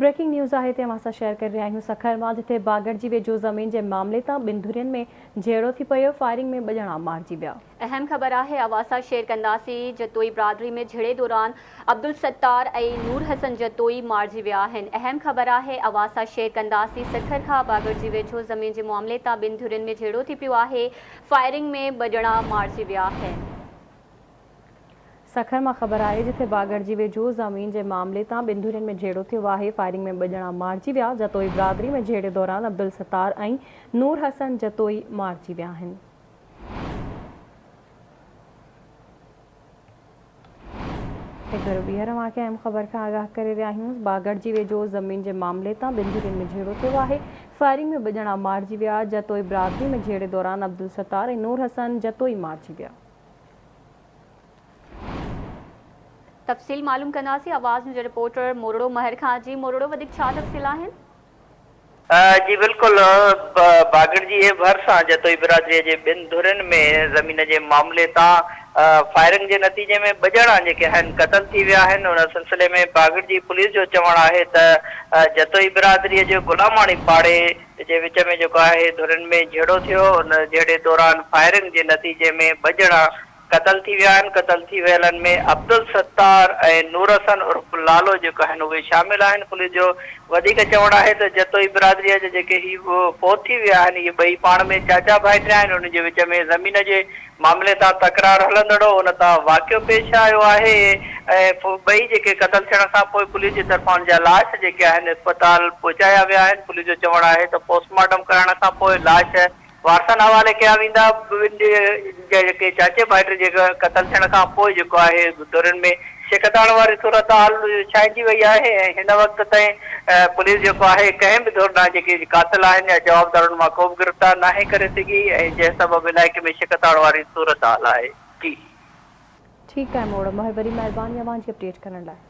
Breaking news है तो असां शेयर कर रहा आहियूं सखर मां, जिथे बागड़ जी वेझो ज़मीन के मामले तां ॿिनि धुरियुनि में झेड़ो थी पियो। फायरिंग में 2 ॼणा मारिजी विया। अहम ख़बर है अवासा शेयर कंदासीं। जतोई बिरादरी में झेड़े दौरान अब्दुल सत्तार और नूर हसन जतोई मारिजी विया आहिनि। अहम ख़बर है अवासा शेयर कंदासीं। सखर खां बागड़ जी वेझो ज़मीन के मामले तां 2 धुरियुनि में झेड़ो थी पियो आहे। फायरिंग में 2 ॼणा मारिजी विया आहिनि। सखर मां ख़बर है जिथे बागड़ जी वेझो ज़मीन के मामले तां 2 धुरियुनि में झेड़ो थियो आहे। फायरिंग में 2 ॼणा मारिजी विया। जतोई बिरादरी में झेड़े दौरान अब्दुल सत्तार और नूर हसन जतोई मारिजी विया आहिनि। अहम ख़बर का आगाह कर रहा आहियूं। बागड़ जी वेझो ज़मीन के मामले तां 2 धुरियुनि में झेड़ो थियो आहे। फायरिंग में 2 ॼणा मारिजी विया। जतोई बिरादरी में झेड़े दौरान अब्दुल सत्तार और नूर हसन जतोई मारिजी विया। तफ़सील मालूम कंदासीं आवाज़ न्यूज़ रिपोर्टर मोरड़ो महर खां। जी मोरड़ो, वधीक छा तफ़सील आहिनि? जी बिल्कुल, बागड़ जी भरिसां जतोई बिरादरी के 2 धुरियुनि में ज़मीन के मामले तां फायरिंग के नतीजे में 2 ॼणा जेके आहिनि क़तल थी विया आहिनि। उन सिलसिले में बागड़ जी पुलिस जो चवणु आहे त जतोई बिरादरी जो गुलामाणी पाड़े जे विच में जेको आहे धुरियुनि में झेड़ो थियो। उन झेड़े दौरान फायरिंग के नतीजे में 2 ॼणा क़तल थी विया आहिनि। क़तल थी वियलनि में अब्दुल सत्तार और नूर हसन उर्फ लालो जेको आहिनि उहे शामिल आहिनि। पुलिस जो वधीक चवणु आहे त जतोई बिरादरीअ जे जेके ही फौत थी विया आहिनि, इहे 2 पाण में चाचा भाइटिया आहिनि। उन जे विच में ज़मीन जे मामले तां तकरार हलंदड़ो उन तां वाक़ियो पेश आयो आहे। ऐं 2 जेके क़तल थियण खां पोइ पुलिस जी तरफ़ां जा लाश जेके आहिनि अस्पताल पहुचाया विया आहिनि। पुलिस जो चवणु आहे त पोस्टमार्टम करण खां पोइ लाश वारसनि हवाले कया वेंदा। जेके चाचे भाइटे जेका क़तल थियण खां पोइ जेको आहे धुरियुनि में शिकताइण वारी सूरत हाल छांइजी वई आहे। ऐं हिन वक़्त ताईं पुलिस जेको आहे कंहिं बि धुर ॾांहुं जेके क़ातिल आहिनि या जवाबदारनि मां को बि गिरफ़्तार नाहे करे सघी। ऐं जंहिं सबबु इलाइक़े में शिकताइण वारी सूरत हाल आहे। जी ठीक है मोड़, वरी महिरबानी अपडेट करण लाइ।